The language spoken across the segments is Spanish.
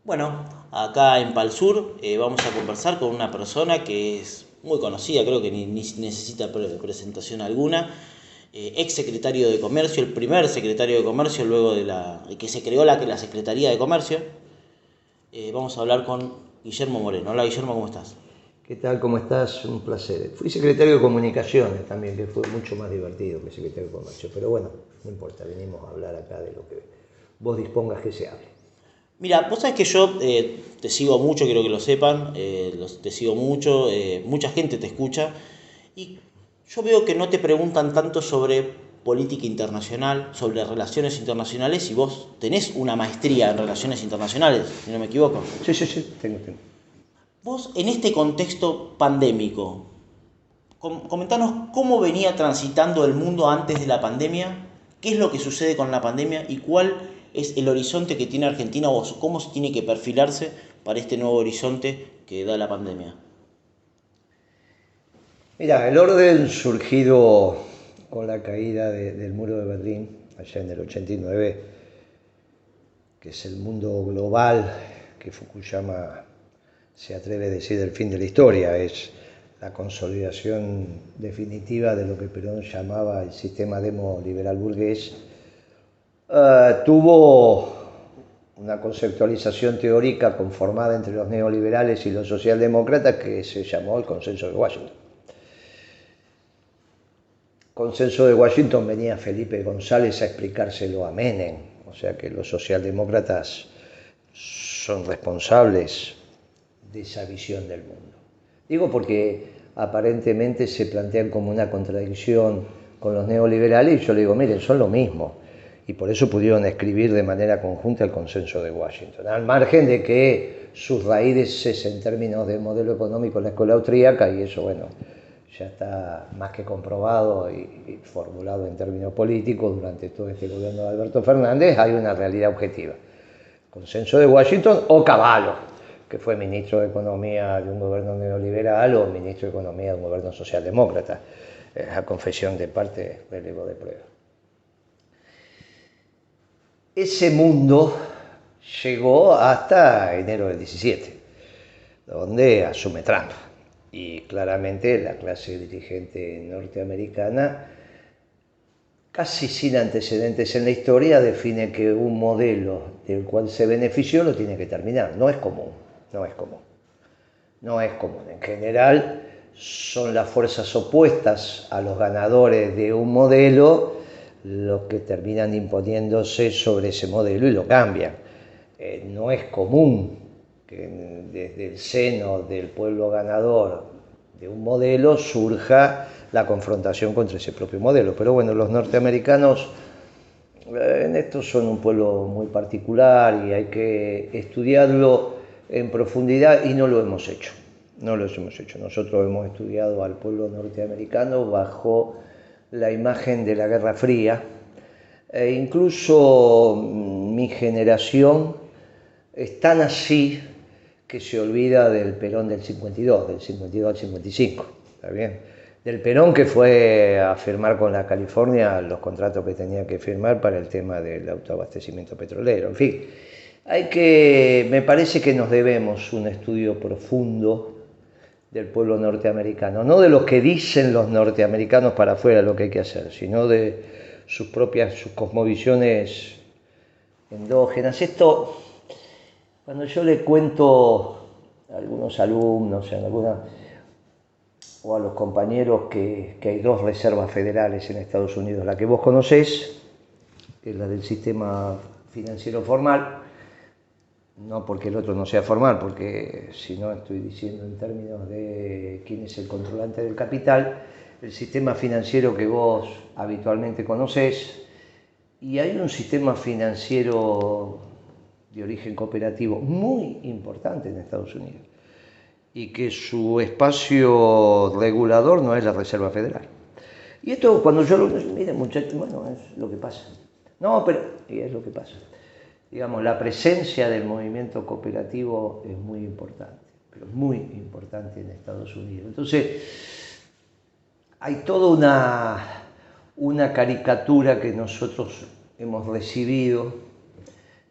Bueno, acá en Palsur vamos a conversar con una persona que es muy conocida, creo que ni necesita presentación alguna, ex secretario de Comercio, el primer secretario de Comercio luego de que se creó la Secretaría de Comercio. Vamos a hablar con Guillermo Moreno. Hola Guillermo, ¿cómo estás? ¿Qué tal? ¿Cómo estás? Un placer. Fui secretario de Comunicaciones también, que fue mucho más divertido que secretario de Comercio. Pero bueno, no importa, venimos a hablar acá de lo que vos dispongas que se hable. Mira, vos sabés que yo te sigo mucho, quiero que lo sepan, te sigo mucho, mucha gente te escucha y yo veo que no te preguntan tanto sobre política internacional, sobre relaciones internacionales y vos tenés una maestría en relaciones internacionales, si no me equivoco. Sí, tengo. Vos en este contexto pandémico, comentanos cómo venía transitando el mundo antes de la pandemia, qué es lo que sucede con la pandemia y cuál es el horizonte que tiene Argentina o cómo se tiene que perfilarse para este nuevo horizonte que da la pandemia. Mira, el orden surgido con la caída del muro de Berlín, allá en el 89, que es el mundo global que Fukuyama se atreve a decir el fin de la historia, es la consolidación definitiva de lo que Perón llamaba el sistema demoliberal burgués, tuvo una conceptualización teórica conformada entre los neoliberales y los socialdemócratas que se llamó el Consenso de Washington. Consenso de Washington venía Felipe González a explicárselo a Menem, o sea que los socialdemócratas son responsables de esa visión del mundo. Digo porque aparentemente se plantean como una contradicción con los neoliberales y yo le digo, miren, son lo mismo. Y por eso pudieron escribir de manera conjunta el Consenso de Washington, al margen de que sus raíces es en términos de modelo económico en la escuela austríaca, y eso, bueno, ya está más que comprobado y formulado en términos políticos durante todo este gobierno de Alberto Fernández. Hay una realidad objetiva. Consenso de Washington o Cavallo, que fue ministro de Economía de un gobierno neoliberal o ministro de Economía de un gobierno socialdemócrata. Es la confesión de parte del ego de prueba. Ese mundo llegó hasta enero del 17, donde asume Trump. Y claramente la clase dirigente norteamericana, casi sin antecedentes en la historia, define que un modelo del cual se benefició lo tiene que terminar. No es común. En general, son las fuerzas opuestas a los ganadores de un modelo los que terminan imponiéndose sobre ese modelo y lo cambian. No es común que desde el seno del pueblo ganador de un modelo surja la confrontación contra ese propio modelo. Pero bueno, los norteamericanos en esto son un pueblo muy particular y hay que estudiarlo en profundidad y no lo hemos hecho. Nosotros hemos estudiado al pueblo norteamericano bajo la imagen de la Guerra Fría, e incluso mi generación es tan así que se olvida del Perón del 52 al 55, ¿está bien? Del Perón que fue a firmar con la California los contratos que tenía que firmar para el tema del autoabastecimiento petrolero. En fin, me parece que nos debemos un estudio profundo del pueblo norteamericano, no de lo que dicen los norteamericanos para afuera lo que hay que hacer, sino de sus cosmovisiones endógenas. Esto, cuando yo le cuento a algunos alumnos o a los compañeros que hay dos reservas federales en Estados Unidos, la que vos conocés, que es la del sistema financiero formal, no porque el otro no sea formal, porque si no estoy diciendo en términos de quién es el controlante del capital, el sistema financiero que vos habitualmente conocés, y hay un sistema financiero de origen cooperativo muy importante en Estados Unidos, y que su espacio regulador no es la Reserva Federal. Y esto cuando yo lo... Miren muchachos, bueno, es lo que pasa. No, pero es lo que pasa. Digamos, la presencia del movimiento cooperativo es muy importante, pero muy importante en Estados Unidos. Entonces, hay toda una caricatura que nosotros hemos recibido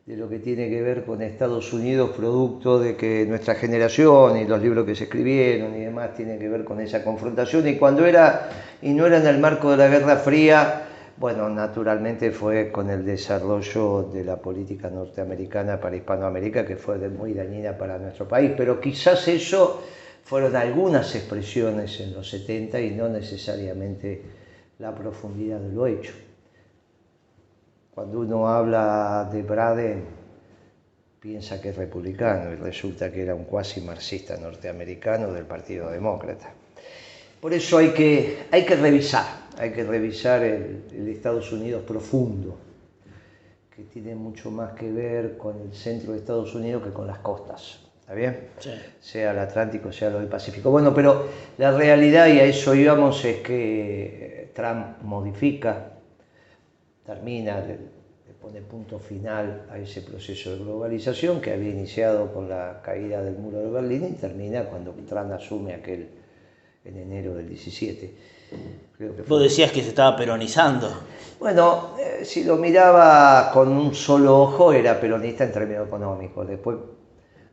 de lo que tiene que ver con Estados Unidos, producto de que nuestra generación y los libros que se escribieron y demás tienen que ver con esa confrontación, y cuando era, y no era en el marco de la Guerra Fría, bueno, naturalmente fue con el desarrollo de la política norteamericana para Hispanoamérica, que fue muy dañina para nuestro país, pero quizás eso fueron algunas expresiones en los 70 y no necesariamente la profundidad de lo hecho. Cuando uno habla de Braden, piensa que es republicano y resulta que era un cuasi marxista norteamericano del Partido Demócrata. Por eso hay que revisar el Estados Unidos profundo, que tiene mucho más que ver con el centro de Estados Unidos que con las costas. ¿Está bien? Sí. Sea el Atlántico, sea lo del Pacífico. Bueno, pero la realidad, y a eso íbamos, es que Trump modifica, termina, le pone punto final a ese proceso de globalización que había iniciado con la caída del muro de Berlín y termina cuando Trump asume en enero del 17. Creo que Vos decías que se estaba peronizando. Bueno, si lo miraba con un solo ojo era peronista en términos económicos. Después,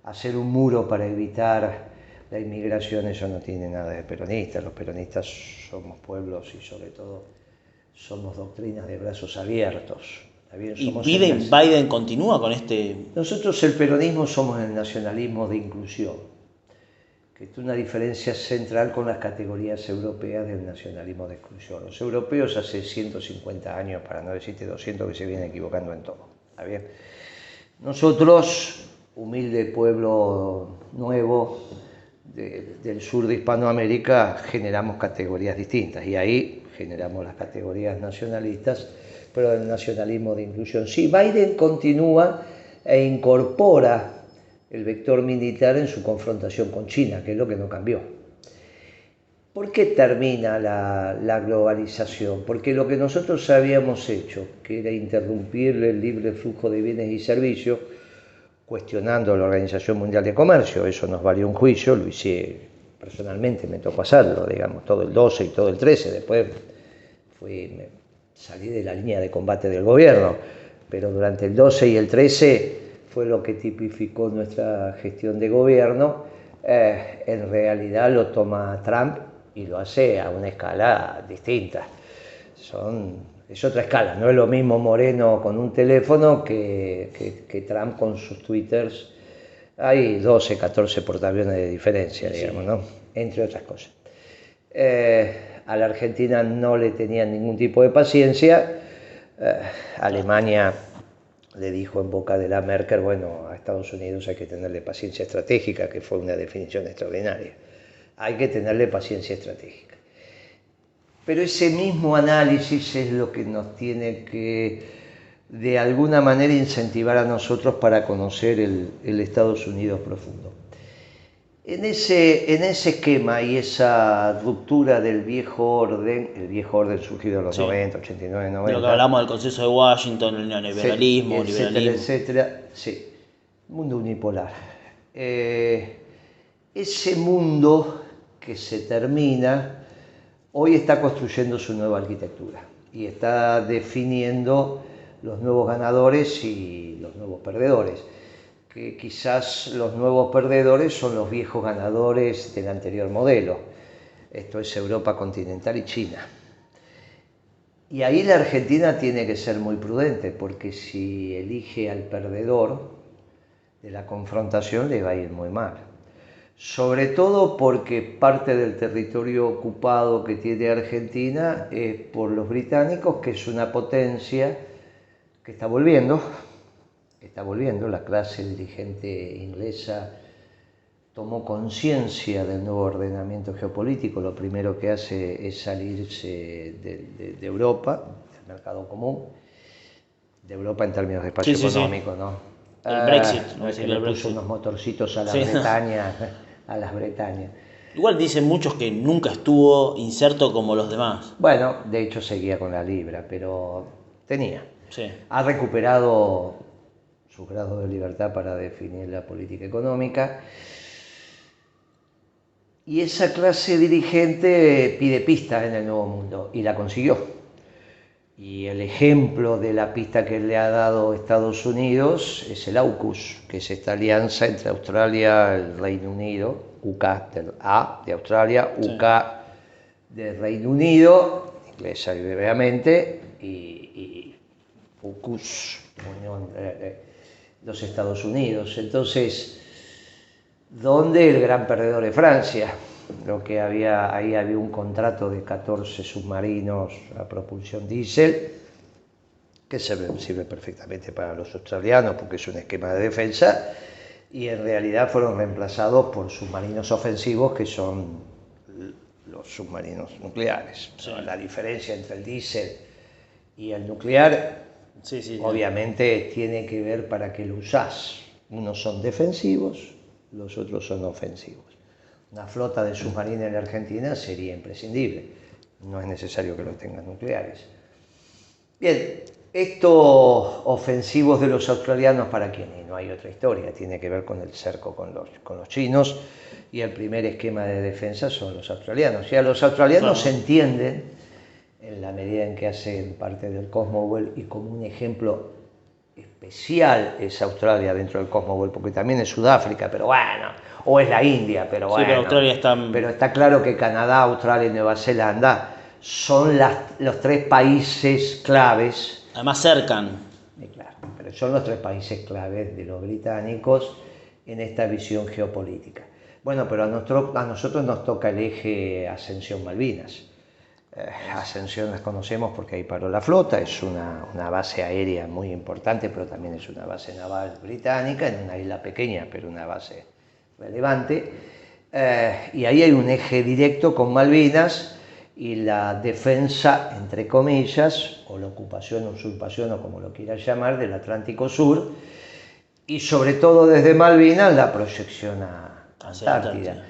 hacer un muro para evitar la inmigración, eso no tiene nada de peronista. Los peronistas somos pueblos y sobre todo somos doctrinas de brazos abiertos. Bien, ¿Y Biden continúa con este...? Nosotros el peronismo somos el nacionalismo de inclusión, que es una diferencia central con las categorías europeas del nacionalismo de exclusión. Los europeos hace 150 años, para no decirte 200, que se vienen equivocando en todo. ¿Está bien? Nosotros, humilde pueblo nuevo del sur de Hispanoamérica, generamos categorías distintas y ahí generamos las categorías nacionalistas, pero el nacionalismo de inclusión. Sí, Biden continúa e incorpora el vector militar en su confrontación con China, que es lo que no cambió. ¿Por qué termina la globalización? Porque lo que nosotros habíamos hecho, que era interrumpir el libre flujo de bienes y servicios, cuestionando la Organización Mundial de Comercio, eso nos valió un juicio, lo hice personalmente, me tocó hacerlo, digamos, todo el 12 y todo el 13, después salí de la línea de combate del gobierno, pero durante el 12 y el 13 fue lo que tipificó nuestra gestión de gobierno. En realidad lo toma Trump y lo hace a una escala distinta. Es otra escala, no es lo mismo Moreno con un teléfono que Trump con sus twitters. Hay 12, 14 portaaviones de diferencia, digamos, ¿no? Entre otras cosas. A la Argentina no le tenían ningún tipo de paciencia. Alemania le dijo en boca de la Merkel, bueno, a Estados Unidos hay que tenerle paciencia estratégica, que fue una definición extraordinaria. Hay que tenerle paciencia estratégica. Pero ese mismo análisis es lo que nos tiene que, de alguna manera, incentivar a nosotros para conocer el Estados Unidos profundo. En ese esquema y esa ruptura del viejo orden, el viejo orden surgido en los 90, 89, 90. Lo que hablamos del Consenso de Washington, el neoliberalismo, sí, etcétera, sí, mundo unipolar. Ese mundo que se termina, hoy está construyendo su nueva arquitectura y está definiendo los nuevos ganadores y los nuevos perdedores. Que quizás los nuevos perdedores son los viejos ganadores del anterior modelo. Esto es Europa continental y China. Y ahí la Argentina tiene que ser muy prudente, porque si elige al perdedor de la confrontación le va a ir muy mal. Sobre todo porque parte del territorio ocupado que tiene Argentina es por los británicos, que es una potencia que está volviendo, la clase dirigente inglesa tomó conciencia del nuevo ordenamiento geopolítico, lo primero que hace es salirse de Europa, del mercado común, de Europa en términos de espacio económico, ¿no? El Brexit. No es que le puso unos motorcitos a las Bretañas. Igual dicen muchos que nunca estuvo inserto como los demás. Bueno, de hecho seguía con la libra, pero tenía. Sí. Ha recuperado su grado de libertad para definir la política económica. Y esa clase dirigente pide pistas en el nuevo mundo, y la consiguió. Y el ejemplo de la pista que le ha dado Estados Unidos es el AUKUS, que es esta alianza entre Australia, el Reino Unido, UK de Australia, UK del Reino Unido, inglesa obviamente, y AUKUS, Unión de los Estados Unidos. Entonces, ¿dónde el gran perdedor de Francia? Ahí había un contrato de 14 submarinos a propulsión diésel, que sirve perfectamente para los australianos porque es un esquema de defensa, y en realidad fueron reemplazados por submarinos ofensivos que son los submarinos nucleares. Sí. La diferencia entre el diésel y el nuclear, obviamente, tiene que ver para qué lo usás. Unos son defensivos, los otros son ofensivos. Una flota de submarinos en la Argentina sería imprescindible, no es necesario que lo tengan nucleares. Bien, estos ofensivos de los australianos, ¿para quién? Y no hay otra historia, tiene que ver con el cerco con los chinos, y el primer esquema de defensa son los australianos. Ya los australianos se entienden en la medida en que hacen parte del Commonwealth, y como un ejemplo especial es Australia dentro del Commonwealth, porque también es Sudáfrica, pero bueno, o es la India, pero bueno. Sí, pero Australia pero está claro que Canadá, Australia y Nueva Zelanda son los tres países claves. Además cercan. Claro, pero son los tres países claves de los británicos en esta visión geopolítica. Bueno, pero a nosotros nos toca el eje Ascensión-Malvinas. Ascensión las conocemos porque ahí paró la flota, es una base aérea muy importante, pero también es una base naval británica, en una isla pequeña, pero una base relevante. Y ahí hay un eje directo con Malvinas y la defensa, entre comillas, o la ocupación, usurpación, o como lo quieras llamar, del Atlántico Sur, y sobre todo desde Malvinas la proyección a Antártida.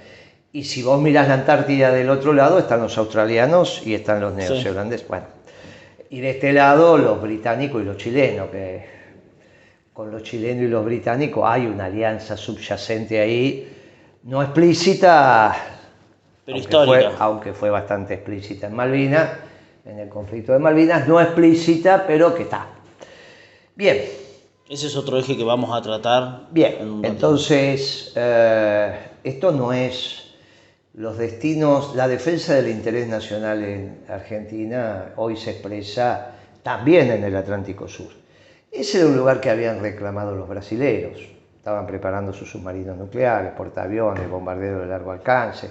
Y si vos mirás la Antártida del otro lado, están los australianos y están los neozelandeses. Sí. Bueno, y de este lado los británicos y los chilenos, que con los chilenos y los británicos hay una alianza subyacente ahí, no explícita, pero histórica. Aunque fue bastante explícita en Malvinas, en el conflicto de Malvinas, no explícita, pero que está. Bien. Ese es otro eje que vamos a tratar. Bien, entonces, esto no es... Los destinos, la defensa del interés nacional en Argentina hoy se expresa también en el Atlántico Sur. Ese era un lugar que habían reclamado los brasileros. Estaban preparando sus submarinos nucleares, portaaviones, bombarderos de largo alcance.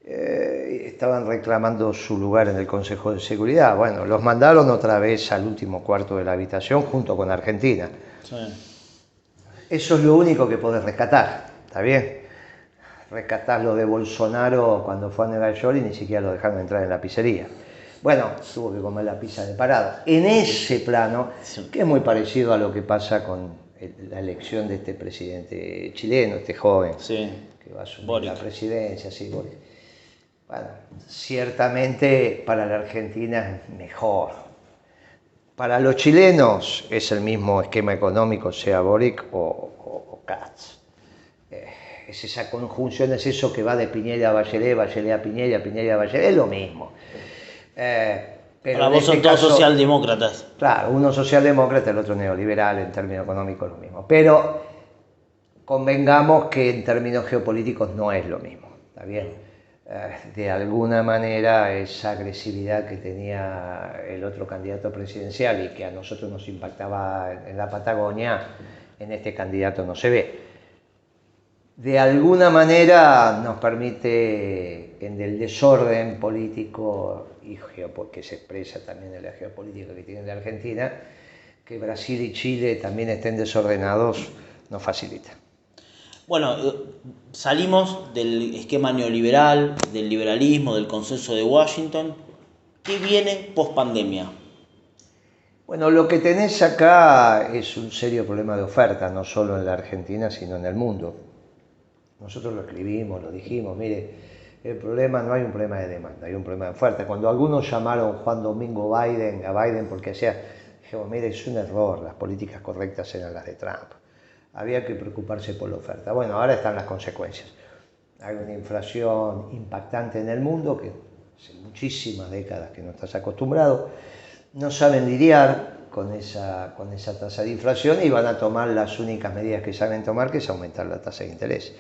Estaban reclamando su lugar en el Consejo de Seguridad. Bueno, los mandaron otra vez al último cuarto de la habitación junto con Argentina. Sí. Eso es lo único que podés rescatar, ¿está bien? Rescatar lo de Bolsonaro cuando fue a Nueva York y ni siquiera lo dejaron entrar en la pizzería. Bueno, tuvo que comer la pizza de parada. En ese plano, que es muy parecido a lo que pasa con la elección de este presidente chileno, este joven, que va a asumir la presidencia, Boric. Bueno, ciertamente para la Argentina es mejor. Para los chilenos es el mismo esquema económico, sea Boric o Katz. Es esa conjunción, es eso que va de Piñera a Bachelet, Bachelet a Piñera, Piñera a Bachelet, es lo mismo. Pero para vos son todos socialdemócratas. Claro, uno socialdemócrata, el otro neoliberal, en términos económicos lo mismo. Pero convengamos que en términos geopolíticos no es lo mismo, ¿está bien? De alguna manera esa agresividad que tenía el otro candidato presidencial y que a nosotros nos impactaba en la Patagonia, en este candidato no se ve. De alguna manera nos permite, en el desorden político y que se expresa también en la geopolítica que tiene la Argentina, que Brasil y Chile también estén desordenados, nos facilita. Bueno, salimos del esquema neoliberal, del liberalismo, del consenso de Washington. ¿Qué viene post-pandemia? Bueno, lo que tenés acá es un serio problema de oferta, no solo en la Argentina, sino en el mundo. Nosotros lo escribimos, lo dijimos, mire, el problema no hay un problema de demanda, hay un problema de oferta. Cuando algunos llamaron Juan Domingo a Biden porque dijimos, mire, es un error, las políticas correctas eran las de Trump. Había que preocuparse por la oferta. Bueno, ahora están las consecuencias. Hay una inflación impactante en el mundo, que hace muchísimas décadas que no estás acostumbrado. no saben lidiar con esa tasa de inflación y van a tomar las únicas medidas que saben tomar, que es aumentar la tasa de interés,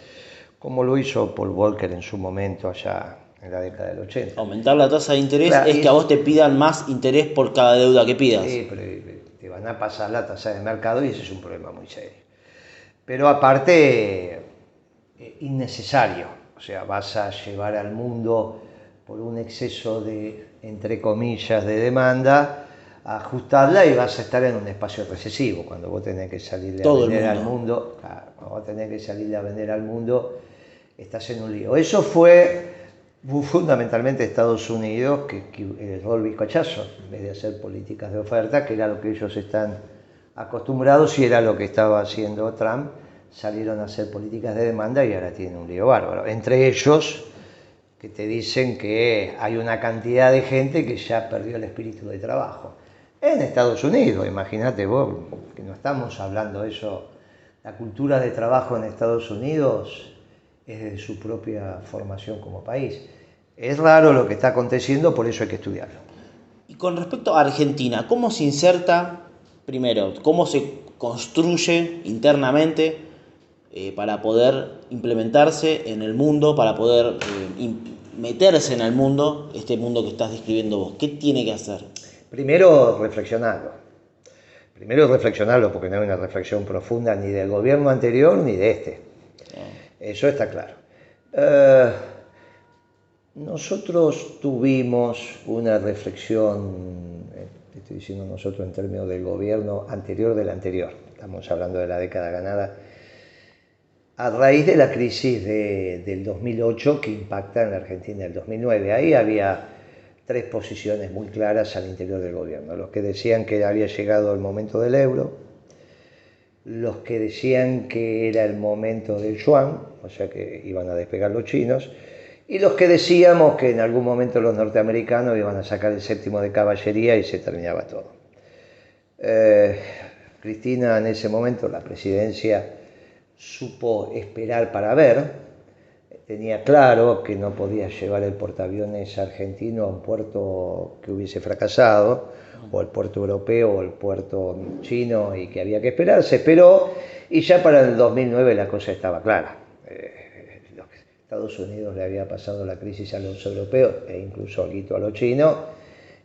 como lo hizo Paul Volcker en su momento allá en la década del 80. Aumentar la tasa de interés, Claro, es que a vos te pidan más interés por cada deuda que pidas. Sí, pero te van a pasar la tasa de mercado y ese es un problema muy serio. Pero aparte, innecesario. O sea, vas a llevar al mundo por un exceso de, entre comillas, de demanda, a ajustarla y vas a estar en un espacio recesivo. Cuando vos tenés que salir a vender al mundo, claro, cuando vos tenés que salir a vender al mundo, estás en un lío. Eso fue fundamentalmente Estados Unidos, que el rol bizcochazo, en vez de hacer políticas de oferta, que era lo que ellos están acostumbrados y era lo que estaba haciendo Trump, salieron a hacer políticas de demanda y ahora tienen un lío bárbaro. Entre ellos, que te dicen que hay una cantidad de gente que ya perdió el espíritu de trabajo. En Estados Unidos, imagínate vos, que no estamos hablando de eso, la cultura de trabajo en Estados Unidos es de su propia formación como país. Es raro lo que está aconteciendo, por eso hay que estudiarlo. Y con respecto a Argentina, ¿cómo se inserta, primero, cómo se construye internamente para poder implementarse en el mundo, para poder meterse en el mundo, este mundo que estás describiendo vos? ¿Qué tiene que hacer? Primero, reflexionarlo. Porque no hay una reflexión profunda ni del gobierno anterior ni de este. Eso está claro. Nosotros tuvimos una reflexión, estoy diciendo nosotros en términos del gobierno anterior del anterior, estamos hablando de la década ganada, a raíz de la crisis del 2008 que impacta en la Argentina del 2009. Ahí había tres posiciones muy claras al interior del gobierno. Los que decían que había llegado el momento del euro, los que decían que era el momento del yuan, o sea que iban a despegar los chinos, y los que decíamos que en algún momento los norteamericanos iban a sacar el séptimo de caballería y se terminaba todo. Cristina en ese momento, la presidencia, supo esperar para ver, tenía claro que no podía llevar el portaaviones argentino a un puerto que hubiese fracasado, o el puerto europeo o el puerto chino, y que había que esperar. Se esperó y ya para el 2009 la cosa estaba clara. Estados Unidos le había pasado la crisis a los europeos e incluso algo a los chinos,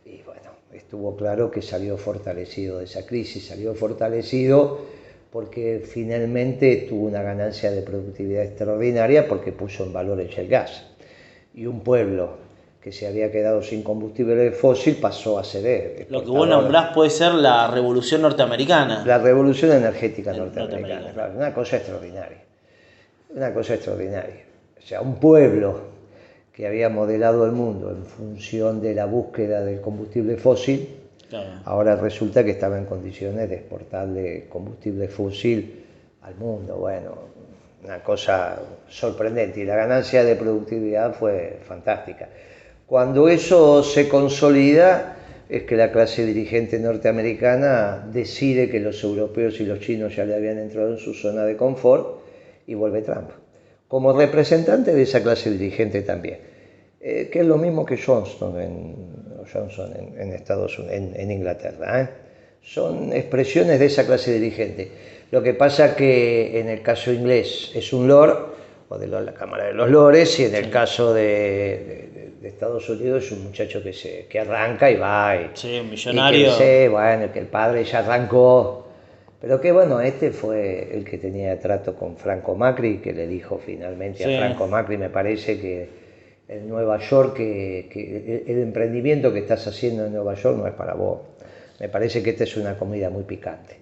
y bueno, estuvo claro que salió fortalecido de esa crisis, salió fortalecido porque finalmente tuvo una ganancia de productividad extraordinaria porque puso en valor el gas. Y un pueblo que se había quedado sin combustible fósil pasó a ser lo que vos nombrás puede ser la revolución norteamericana. La revolución energética norteamericana, claro, una cosa extraordinaria. Una cosa extraordinaria. O sea, un pueblo que había modelado el mundo en función de la búsqueda del combustible fósil, claro, ahora resulta que estaba en condiciones de exportarle combustible fósil al mundo. Bueno, una cosa sorprendente, y la ganancia de productividad fue fantástica. Cuando eso se consolida es que la clase dirigente norteamericana decide que los europeos y los chinos ya le habían entrado en su zona de confort y vuelve Trump como representante de esa clase dirigente también, que es lo mismo que Johnson en Estados Unidos, en Inglaterra. Son expresiones de esa clase dirigente. Lo que pasa que en el caso inglés es un lord, o de la Cámara de los Lores, y en el caso de Estados Unidos es un muchacho que arranca y va. Sí, un millonario. Que el padre ya arrancó. Pero que bueno, este fue el que tenía trato con Franco Macri, que le dijo finalmente a Franco Macri, me parece que en Nueva York, que el emprendimiento que estás haciendo en Nueva York no es para vos. Me parece que esta es una comida muy picante.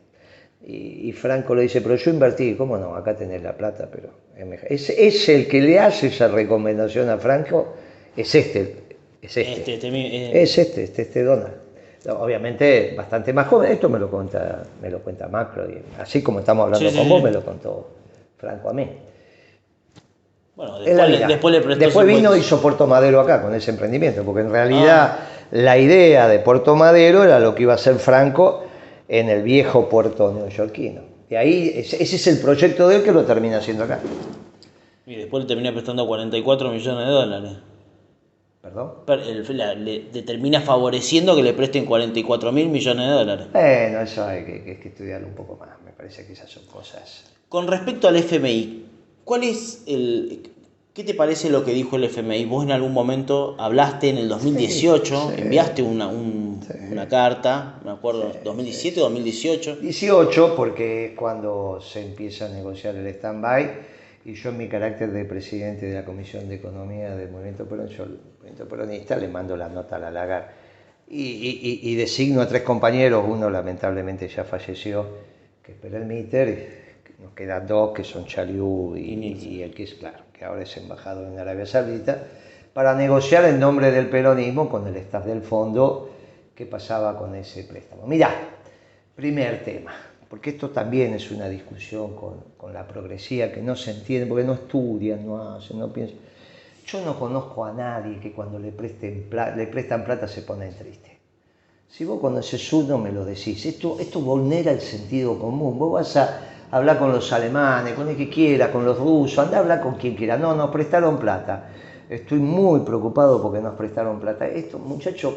Y Franco le dice, pero yo invertí, ¿cómo no? Acá tenés la plata, pero es el que le hace esa recomendación a Franco, es este Donald. Obviamente bastante más joven, esto me lo cuenta Macro, y así como estamos hablando con vos, me lo contó Franco a mí. Bueno, después vino y hizo Puerto Madero acá con ese emprendimiento, porque en realidad la idea de Puerto Madero era lo que iba a hacer Franco en el viejo puerto neoyorquino. Y ahí ese es el proyecto de él, que lo termina haciendo acá. Y después le termina prestando $44 millones. ¿Perdón? Le termina favoreciendo que le presten 44.000 millones de dólares. Bueno, eso hay que estudiarlo un poco más. Me parece que esas son cosas. Con respecto al FMI, ¿qué te parece lo que dijo el FMI? Vos en algún momento hablaste en el 2018, sí, enviaste una carta, me acuerdo, Sí, 2017 o 2018. 18, porque es cuando se empieza a negociar el stand-by, y yo en mi carácter de presidente de la Comisión de Economía del Movimiento Peronista le mando la nota a la Lagarde y designo a 3 compañeros, uno lamentablemente ya falleció, que es Perelmiter, nos quedan 2 que son Chaliú y el que es claro, que ahora es embajador en Arabia Saudita, para negociar en nombre del peronismo con el staff del fondo qué pasaba con ese préstamo. Mirá, primer tema, porque esto también es una discusión con la progresía que no se entiende, porque no estudian, no hacen, no piensan. Yo no conozco a nadie que cuando le prestan plata se pone triste. Si vos conoces uno, me lo decís. Esto vulnera el sentido común. Vos vas a hablar con los alemanes, con el que quiera, con los rusos, anda a hablar con quien quiera. No, nos prestaron plata. Estoy muy preocupado porque nos prestaron plata. Esto, muchachos,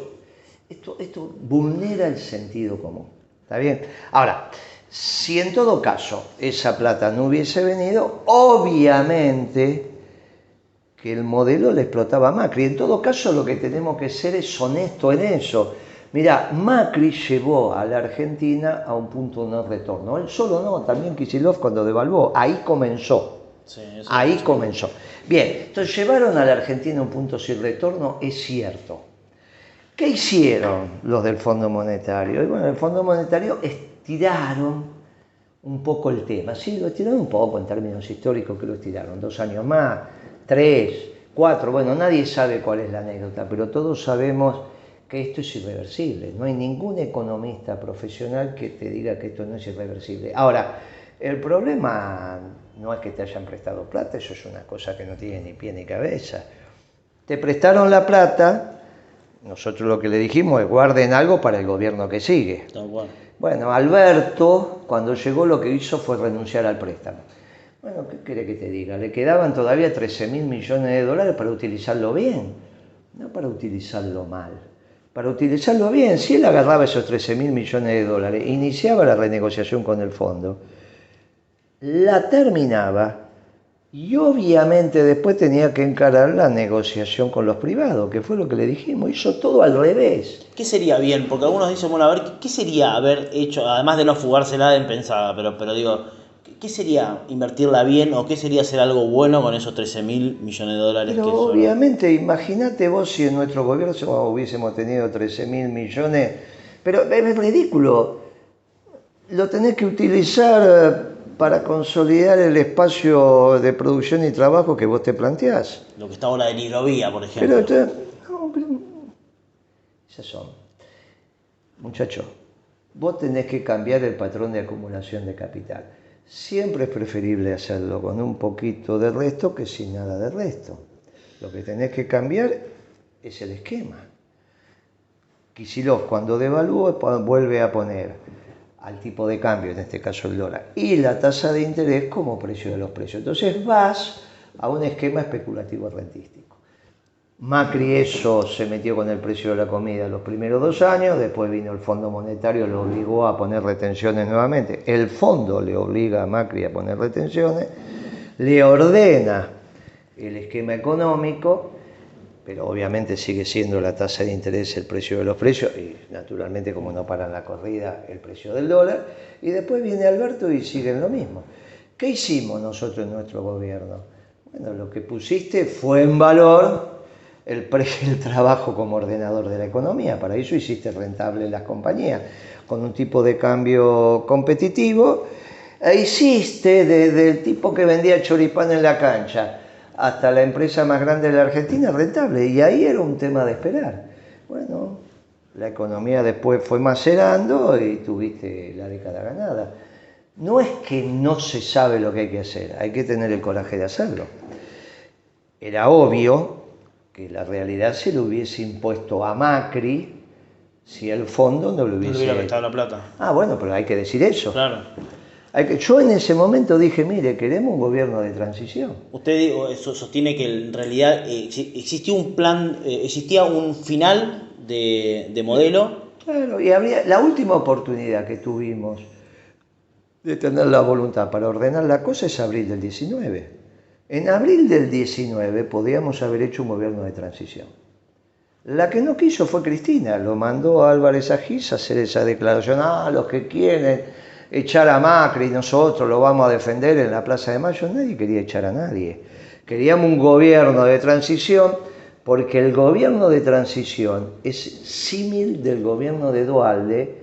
esto vulnera el sentido común. ¿Está bien? Ahora, si en todo caso esa plata no hubiese venido, obviamente que el modelo le explotaba a Macri. En todo caso, lo que tenemos que ser es honestos en eso. Mirá, Macri llevó a la Argentina a un punto de no retorno. Él solo no, también Kicillof cuando devaluó. Ahí comenzó. Sí, ahí comenzó. Bien, entonces llevaron a la Argentina a un punto sin retorno, es cierto. ¿Qué hicieron los del Fondo Monetario? Y bueno, el Fondo Monetario estiraron un poco el tema. Sí, lo estiraron un poco en términos históricos, que lo estiraron 2 años más, 3, 4, bueno, nadie sabe cuál es la anécdota, pero todos sabemos que esto es irreversible. No hay ningún economista profesional que te diga que esto no es irreversible. Ahora, el problema no es que te hayan prestado plata, eso es una cosa que no tiene ni pie ni cabeza. Te prestaron la plata, nosotros lo que le dijimos es guarden algo para el gobierno que sigue. Bueno, Alberto, cuando llegó, lo que hizo fue renunciar al préstamo. Bueno, ¿qué quiere que te diga? Le quedaban todavía 13.000 millones de dólares para utilizarlo bien, no para utilizarlo mal. Para utilizarlo bien, si él agarraba esos 13.000 millones de dólares, iniciaba la renegociación con el fondo, la terminaba y obviamente después tenía que encarar la negociación con los privados, que fue lo que le dijimos, hizo todo al revés. ¿Qué sería bien? Porque algunos dicen, bueno, a ver, ¿qué sería haber hecho, además de no fugársela en pensada, pero digo, ¿qué sería invertirla bien o qué sería hacer algo bueno con esos 13.000 millones de dólares? Pero obviamente, imagínate vos si en nuestro gobierno hubiésemos tenido 13.000 millones, pero es ridículo, lo tenés que utilizar para consolidar el espacio de producción y trabajo que vos te planteás. Lo que está ahora en hidrovía, por ejemplo. Pero esas son. Muchachos, vos tenés que cambiar el patrón de acumulación de capital. Siempre es preferible hacerlo con un poquito de resto que sin nada de resto. Lo que tenés que cambiar es el esquema. Kicillof cuando devalúa vuelve a poner al tipo de cambio, en este caso el dólar, y la tasa de interés como precio de los precios. Entonces vas a un esquema especulativo rentístico. Macri eso se metió con el precio de la comida los primeros 2 años, después vino el Fondo Monetario, lo obligó a poner retenciones nuevamente. El fondo le obliga a Macri a poner retenciones, le ordena el esquema económico, pero obviamente sigue siendo la tasa de interés el precio de los precios y naturalmente como no paran la corrida el precio del dólar, y después viene Alberto y siguen lo mismo. ¿Qué hicimos nosotros en nuestro gobierno? Bueno, lo que pusiste fue en valor el trabajo como ordenador de la economía, para eso hiciste rentable las compañías, con un tipo de cambio competitivo, e hiciste desde el tipo que vendía choripán en la cancha hasta la empresa más grande de la Argentina rentable, y ahí era un tema de esperar. Bueno, la economía después fue macerando y tuviste la década ganada. No es que no se sabe lo que hay que hacer, hay que tener el coraje de hacerlo. Era obvio que la realidad se le hubiese impuesto a Macri si el fondo no le hubiese... No le hubiera prestado la plata. Ah, bueno, pero hay que decir eso. Claro. Yo en ese momento dije, mire, queremos un gobierno de transición. Usted sostiene que en realidad existió un plan, existía un final de modelo. Claro, y la última oportunidad que tuvimos de tener la voluntad para ordenar la cosa es abril del 19. En abril del 19 podíamos haber hecho un gobierno de transición. La que no quiso fue Cristina, lo mandó a Álvarez Agis a hacer esa declaración, los que quieren echar a Macri, nosotros lo vamos a defender en la Plaza de Mayo. Nadie quería echar a nadie. Queríamos un gobierno de transición, porque el gobierno de transición es símil del gobierno de Duhalde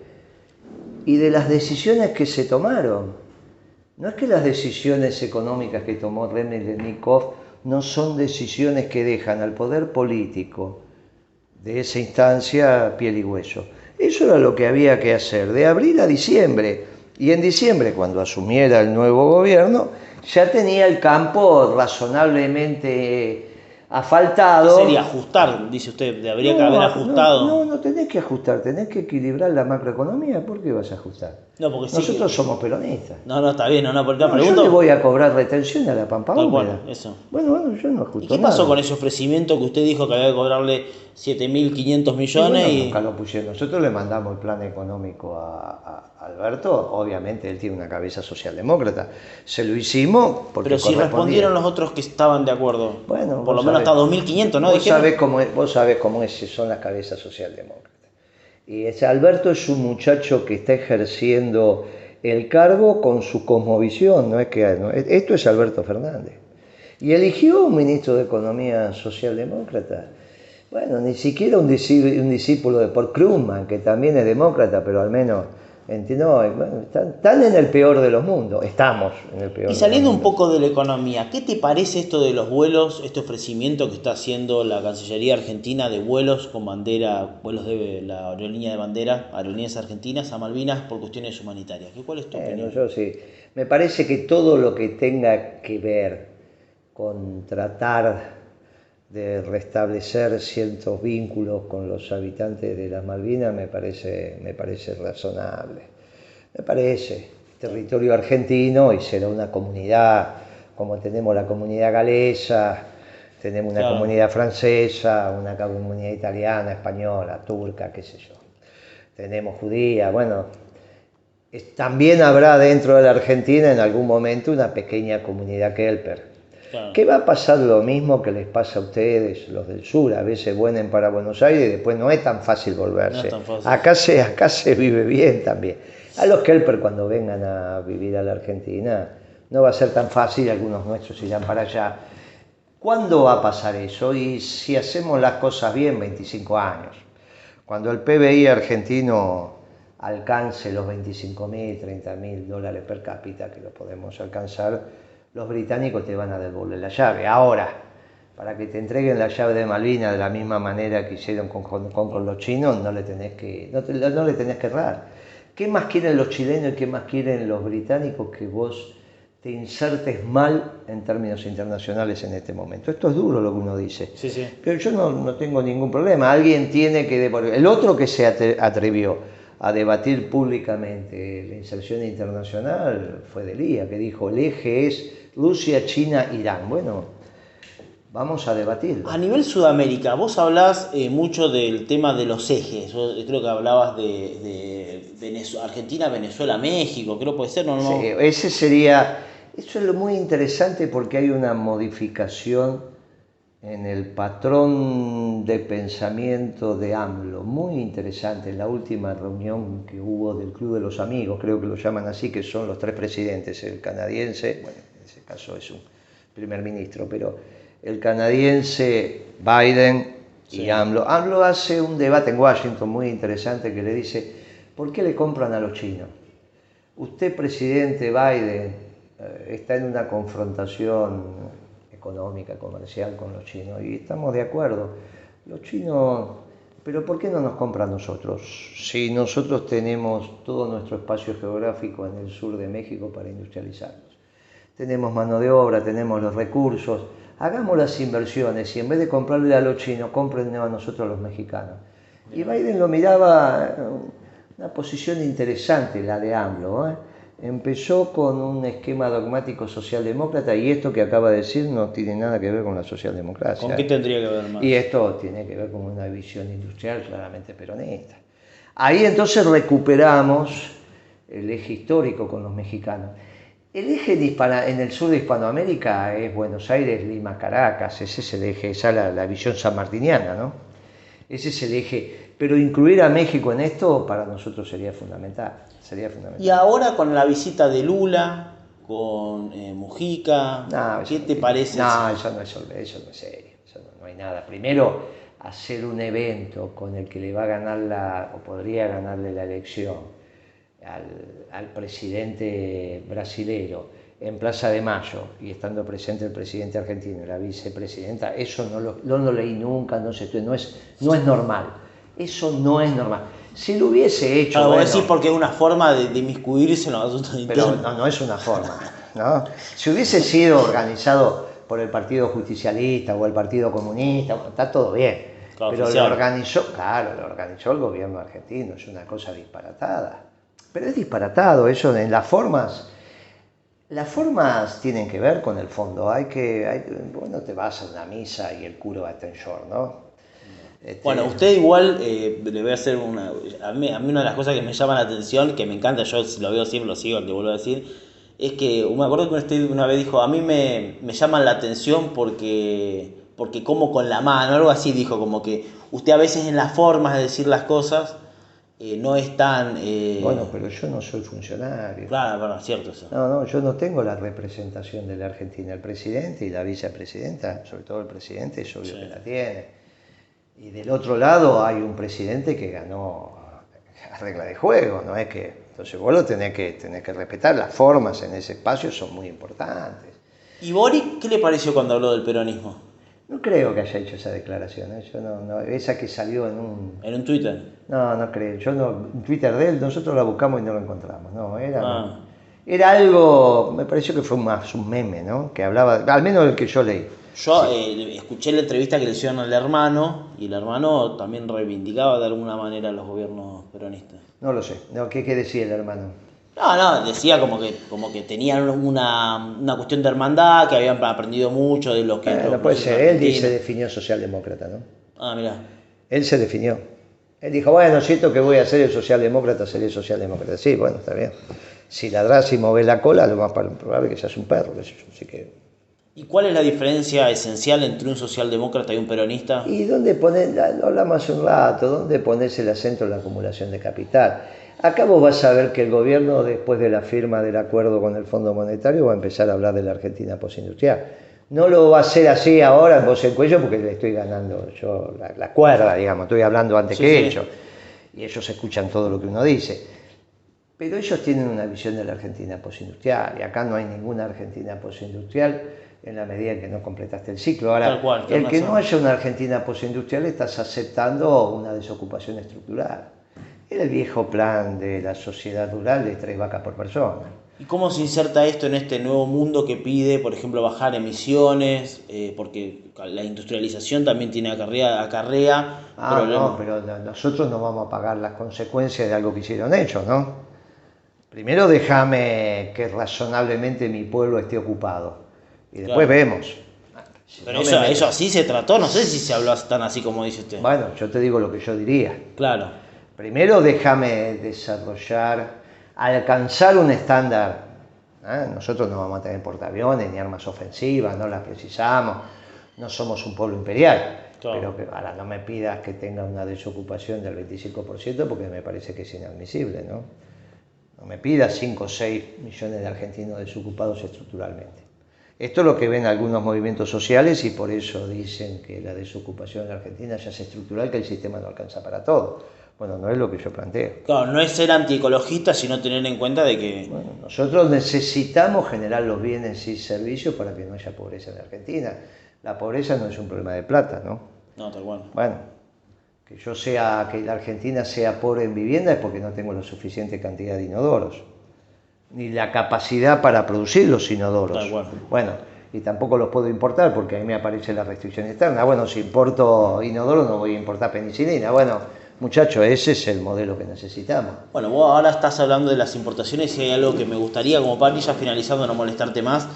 y de las decisiones que se tomaron. No es que las decisiones económicas que tomó Remedenikov no son decisiones que dejan al poder político de esa instancia piel y hueso. Eso era lo que había que hacer, de abril a diciembre. Y en diciembre, cuando asumiera el nuevo gobierno, ya tenía el campo razonablemente asfaltado. ¿Qué sería ajustar, dice usted? ¿Habría que haber ajustado? No tenés que ajustar, tenés que equilibrar la macroeconomía. ¿Por qué vas a ajustar? No, porque nosotros somos peronistas. No, está bien, porque la pregunta... Yo le voy a cobrar retención a la Pampa Húmeda. Eso. Bueno, yo no ajusto. ¿Y qué pasó con ese ofrecimiento que usted dijo que había que cobrarle 7.500 millones? Nunca lo pusieron. Nosotros le mandamos el plan económico a Alberto. Obviamente él tiene una cabeza socialdemócrata. Se lo hicimos porque pero si respondieron los otros que estaban de acuerdo. Bueno, por lo menos hasta 2.500, ¿no? Vos sabés cómo son las cabezas socialdemócratas. Y Alberto es un muchacho que está ejerciendo el cargo con su cosmovisión. Esto es Alberto Fernández. Y eligió un ministro de Economía socialdemócrata. Bueno, ni siquiera un discípulo de Paul Krugman, que también es demócrata, pero al menos están en el peor de los mundos. Estamos en el peor. Y saliendo un poco de la economía, ¿qué te parece esto de los vuelos, este ofrecimiento que está haciendo la Cancillería Argentina de vuelos con bandera, vuelos de la aerolínea de bandera, aerolíneas argentinas a Malvinas por cuestiones humanitarias? ¿Cuál es tu opinión? Yo sí. Me parece que todo lo que tenga que ver con tratar de restablecer ciertos vínculos con los habitantes de las Malvinas me parece razonable. Me parece territorio argentino y será una comunidad como tenemos la comunidad galesa, tenemos una comunidad francesa, una comunidad italiana, española, turca, qué sé yo. Tenemos judía, también habrá dentro de la Argentina en algún momento una pequeña comunidad kelper. ¿Qué va a pasar? Lo mismo que les pasa a ustedes, los del sur, a veces vuelven para Buenos Aires y después no es tan fácil volverse. No es tan fácil. Acá se vive bien también. A los kelper cuando vengan a vivir a la Argentina no va a ser tan fácil, algunos nuestros irán para allá. ¿Cuándo va a pasar eso? Y si hacemos las cosas bien, 25 años. Cuando el PBI argentino alcance los 25.000, 30.000 dólares per cápita, que lo podemos alcanzar, los británicos te van a devolver la llave. Ahora, para que te entreguen la llave de Malvinas de la misma manera que hicieron con los chinos, no le tenés que errar. ¿Qué más quieren los chilenos y qué más quieren los británicos que vos te insertes mal en términos internacionales en este momento? Esto es duro lo que uno dice. Sí. Pero yo no tengo ningún problema. Alguien tiene que devolver. El otro que se atrevió a debatir públicamente la inserción internacional fue Delía, que dijo el eje es Rusia, China, Irán. Bueno, vamos a debatirlo. A nivel Sudamérica, vos hablás mucho del tema de los ejes. Yo creo que hablabas de Argentina, Venezuela, México, creo que puede ser, ¿no? Sí, ese sería... Eso es muy interesante porque hay una modificación en el patrón de pensamiento de AMLO, muy interesante. En la última reunión que hubo del Club de los Amigos, creo que lo llaman así, que son los tres presidentes, el canadiense, en ese caso es un primer ministro, pero el canadiense Biden y AMLO. AMLO hace un debate en Washington muy interesante que le dice, ¿por qué le compran a los chinos? Usted, presidente Biden, está en una confrontación económica, comercial con los chinos y estamos de acuerdo. Los chinos, pero ¿por qué no nos compran nosotros? Si nosotros tenemos todo nuestro espacio geográfico en el sur de México para industrializarnos. Tenemos mano de obra, tenemos los recursos, hagamos las inversiones y en vez de comprarle a los chinos, cómprenle a nosotros los mexicanos. Y Biden lo miraba, una posición interesante la de AMLO, Empezó con un esquema dogmático socialdemócrata y esto que acaba de decir no tiene nada que ver con la socialdemocracia. ¿Con qué tendría que ver más? Y esto tiene que ver con una visión industrial claramente peronista. Ahí entonces recuperamos el eje histórico con los mexicanos. El eje en el sur de Hispanoamérica es Buenos Aires, Lima, Caracas, ese es el eje, esa es la visión sanmartiniana, ¿no? Ese es el eje, pero incluir a México en esto para nosotros sería fundamental. Y ahora con la visita de Lula, con Mujica, ¿qué te parece? No, eso no es serio, no hay nada. Primero, hacer un evento con el que le va a ganar o podría ganarle la elección al presidente brasilero en Plaza de Mayo y estando presente el presidente argentino y la vicepresidenta, eso no lo leí nunca, no es normal. Eso no es normal. Si lo hubiese hecho... Claro, bueno, vos decís porque es una forma de inmiscuirse en los asuntos internos. Pero no es una forma, ¿no? Si hubiese sido organizado por el Partido Justicialista o el Partido Comunista, está todo bien. Claro, pero lo organizó el gobierno argentino, es una cosa disparatada. Pero es disparatado eso en las formas. Las formas tienen que ver con el fondo. Bueno, te vas a una misa y el cura va a estar en short, ¿no? Bueno, usted igual, le voy a hacer a mí una de las cosas que me llama la atención, que me encanta, yo lo veo siempre, lo sigo, te vuelvo a decir, es que me acuerdo que usted una vez dijo, a mí me llaman la atención porque como con la mano, algo así dijo, como que usted a veces en las formas de decir las cosas no es tan... Bueno, pero yo no soy funcionario. Claro, bueno, es cierto eso. No, yo no tengo la representación de la Argentina. El presidente y la vicepresidenta, sobre todo el presidente, es obvio que la tiene. Y del otro lado hay un presidente que ganó a regla de juego, no es que... Entonces vos lo tenés que respetar, las formas en ese espacio son muy importantes. ¿Y Boric qué le pareció cuando habló del peronismo? No creo que haya hecho esa declaración, ¿eh? Yo no, esa que salió en un... ¿En un Twitter? No creo, en Twitter de él nosotros la buscamos y no lo encontramos, era algo, me pareció que fue más un meme, ¿no? Que hablaba, al menos el que yo leí. Yo escuché la entrevista que le hicieron al hermano, y el hermano también reivindicaba de alguna manera a los gobiernos peronistas. No lo sé, ¿qué decía el hermano? No, decía como que tenían una cuestión de hermandad, que habían aprendido mucho de lo que... No puede ser, él se definió socialdemócrata, ¿no? Ah, mirá. Él se definió. Él dijo, bueno, si esto que voy a hacer es socialdemócrata, seré socialdemócrata. Sí, bueno, está bien. Si ladrás y movés la cola, lo más probable es que seas un perro, qué sé yo, así que... ¿Y cuál es la diferencia esencial entre un socialdemócrata y un peronista? ¿Y dónde pones, lo hablamos hace un rato, dónde pones el acento en la acumulación de capital? Acá vos vas a ver que el gobierno, después de la firma del acuerdo con el Fondo Monetario, va a empezar a hablar de la Argentina postindustrial. No lo va a hacer así ahora en voz en cuello porque le estoy ganando yo la cuerda, digamos, estoy hablando antes que ellos. Y ellos escuchan todo lo que uno dice. Pero ellos tienen una visión de la Argentina postindustrial y acá no hay ninguna Argentina postindustrial en la medida en que no completaste el ciclo. Ahora, el que no haya una Argentina postindustrial estás aceptando una desocupación estructural. Era el viejo plan de la sociedad rural de 3 vacas por persona. ¿Y cómo se inserta esto en este nuevo mundo que pide, por ejemplo, bajar emisiones? Porque la industrialización también tiene acarrea problemas. Pero nosotros no vamos a pagar las consecuencias de algo que hicieron ellos, ¿no? Primero déjame que razonablemente mi pueblo esté ocupado. Y después vemos. Pero eso así se trató, no sé si se habló tan así como dice usted. Bueno, yo te digo lo que yo diría. Claro. Primero déjame desarrollar, alcanzar un estándar. Nosotros no vamos a tener portaaviones ni armas ofensivas, no las precisamos, no somos un pueblo imperial. Claro. Pero ahora no me pidas que tenga una desocupación del 25% porque me parece que es inadmisible, ¿no? No me pidas 5 o 6 millones de argentinos desocupados estructuralmente. Esto es lo que ven algunos movimientos sociales y por eso dicen que la desocupación en la Argentina ya es estructural, que el sistema no alcanza para todo. Bueno, no es lo que yo planteo. Claro, no es ser antiecologista, sino tener en cuenta de que... Bueno, nosotros necesitamos generar los bienes y servicios para que no haya pobreza en la Argentina. La pobreza no es un problema de plata, ¿no? No, tal cual. Bueno, que la Argentina sea pobre en vivienda es porque no tengo la suficiente cantidad de inodoros. Ni la capacidad para producir los inodoros. Bueno, y tampoco los puedo importar porque ahí me aparece la restricción externa. Bueno, si importo inodoros no voy a importar penicilina. Bueno, Muchachos, ese es el modelo que necesitamos. Bueno, vos ahora estás hablando de las importaciones y hay algo que me gustaría, como para ir ya finalizando, no molestarte más.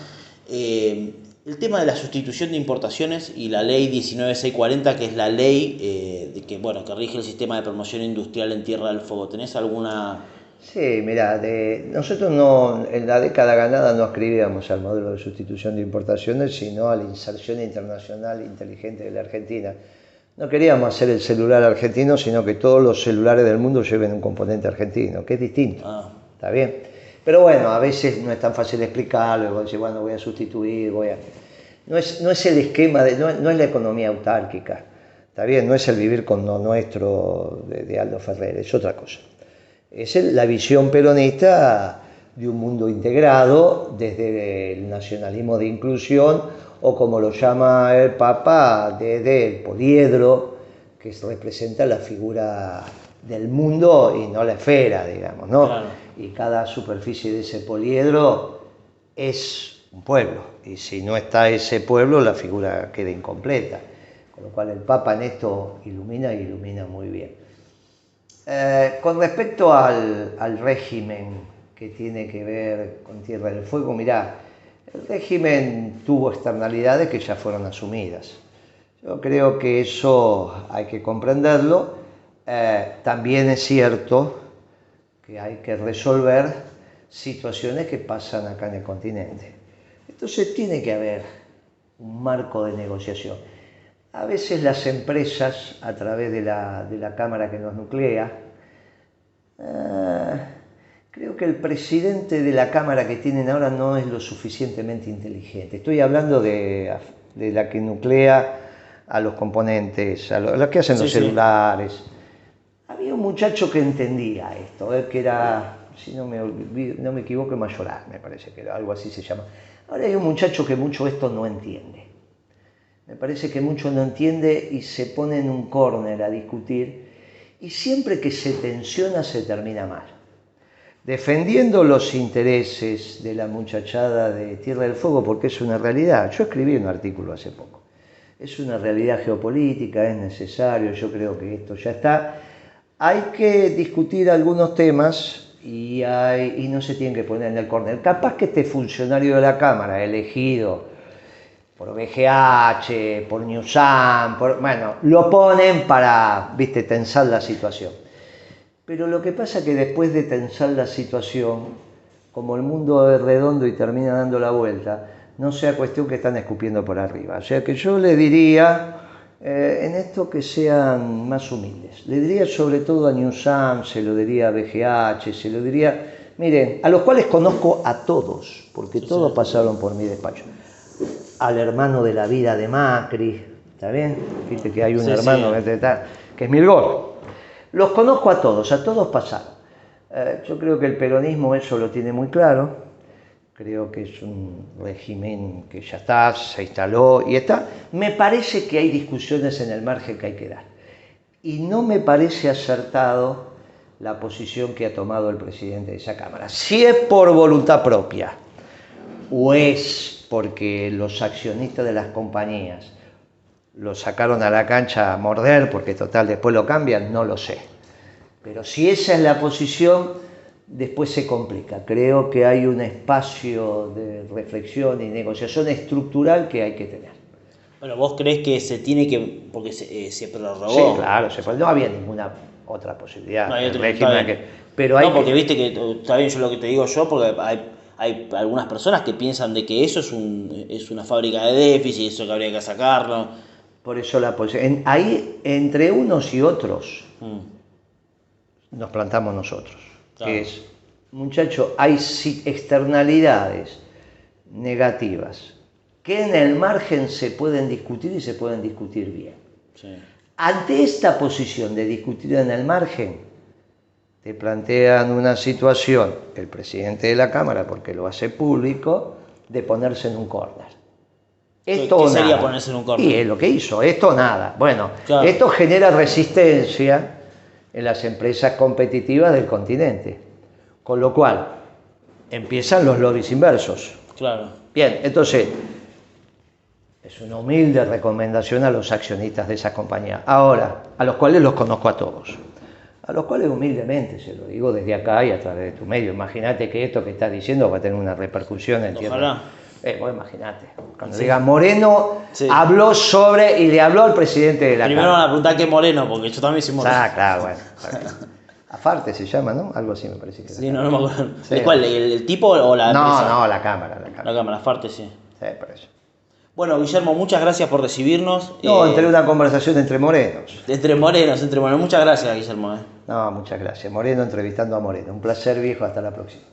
El tema de la sustitución de importaciones y la ley 19640, que es la ley que rige el sistema de promoción industrial en Tierra del Fuego. ¿Tenés alguna...? Sí, mirá, nosotros no, en la década ganada no escribíamos al modelo de sustitución de importaciones, sino a la inserción internacional inteligente de la Argentina. No queríamos hacer el celular argentino, sino que todos los celulares del mundo lleven un componente argentino, que es distinto. ¿Está bien? Pero bueno, a veces no es tan fácil explicarlo, y vos decís, bueno, voy a sustituir, No es el esquema, no es la economía autárquica, ¿está bien? No es el vivir con lo nuestro de Aldo Ferrer, es otra cosa. Es la visión peronista de un mundo integrado desde el nacionalismo de inclusión, o como lo llama el Papa, desde el poliedro, que representa la figura del mundo y no la esfera, digamos, ¿no? Claro. Y cada superficie de ese poliedro es un pueblo, y si no está ese pueblo, la figura queda incompleta. Con lo cual el Papa en esto ilumina y ilumina muy bien. Con respecto al régimen que tiene que ver con Tierra del Fuego, mirá, el régimen tuvo externalidades que ya fueron asumidas. Yo creo que eso hay que comprenderlo. También es cierto que hay que resolver situaciones que pasan acá en el continente. Entonces tiene que haber un marco de negociación. A veces las empresas, a través de la Cámara que nos nuclea, creo que el presidente de la Cámara que tienen ahora no es lo suficientemente inteligente. Estoy hablando de la que nuclea a los componentes, a los que hacen los celulares. Había un muchacho que entendía esto, que era, si no me equivoco, Mayoral, me parece que era algo así se llama. Ahora hay un muchacho que mucho esto no entiende. Me parece que mucho no entiende y se pone en un córner a discutir, y siempre que se tensiona se termina mal. Defendiendo los intereses de la muchachada de Tierra del Fuego, porque es una realidad. Yo escribí un artículo hace poco. Es una realidad geopolítica, es necesario, yo creo que esto ya está. Hay que discutir algunos temas y no se tienen que poner en el córner. Capaz que este funcionario de la Cámara, elegido por BGH, por Newsam, bueno, lo ponen para, tensar la situación. Pero lo que pasa es que después de tensar la situación, como el mundo es redondo y termina dando la vuelta, no sea cuestión que están escupiendo por arriba. O sea que yo le diría, en esto, que sean más humildes. Le diría sobre todo a Newsam, se lo diría a BGH, se lo diría, miren, a los cuales conozco a todos, porque todos pasaron por mi despacho. Al hermano de la vida de Macri, ¿está bien? Viste que hay un hermano que es Mirgor. Los conozco a todos pasaron. Yo creo que el peronismo eso lo tiene muy claro. Creo que es un régimen que ya está, se instaló y está. Me parece que hay discusiones en el margen que hay que dar. Y no me parece acertado la posición que ha tomado el presidente de esa Cámara. Si es por voluntad propia o es porque los accionistas de las compañías lo sacaron a la cancha a morder, porque total después lo cambian, no lo sé. Pero si esa es la posición, después se complica. Creo que hay un espacio de reflexión y negociación estructural que hay que tener. Bueno, ¿vos creés que se tiene que, porque se prorrogó? Sí, claro, no había ninguna otra posibilidad. No hay otro, pero hay porque viste que, está bien yo lo que te digo yo, porque hay algunas personas que piensan de que eso es una fábrica de déficit, eso que habría que sacarlo. Por eso ahí, entre unos y otros, nos plantamos nosotros. Claro. Que es, muchacho, hay externalidades negativas que en el margen se pueden discutir y se pueden discutir bien. Sí. Ante esta posición de discutir en el margen, te plantean una situación, el presidente de la Cámara, porque lo hace público, de ponerse en un córner. Esto ¿Qué sería ponerse en un córner? Y es lo que hizo, esto nada. Bueno, claro. Esto genera resistencia en las empresas competitivas del continente, con lo cual empiezan los lobbies inversos. Claro. Bien, entonces, es una humilde recomendación a los accionistas de esa compañía. Ahora, a los cuales los conozco a todos. a los cuales humildemente se lo digo desde acá y a través de tu medio. Imagínate que esto que estás diciendo va a tener una repercusión en tierra. Ojalá. Vos imagínate, cuando diga Moreno habló y le habló al presidente de la Primero Cámara. van a preguntar qué Moreno, porque yo también soy Moreno. Claro, bueno. Afarte se llama, ¿no? Algo así me parece que Sí, era. no me acuerdo. Sí. ¿De cuál? ¿El tipo o la empresa? No, la Cámara. La cámara, Farte, sí. Sí, por eso. Bueno, Guillermo, muchas gracias por recibirnos. No, entre una conversación entre morenos. Entre morenos. Muchas gracias, Guillermo. No, muchas gracias. Moreno entrevistando a Moreno. Un placer, viejo. Hasta la próxima.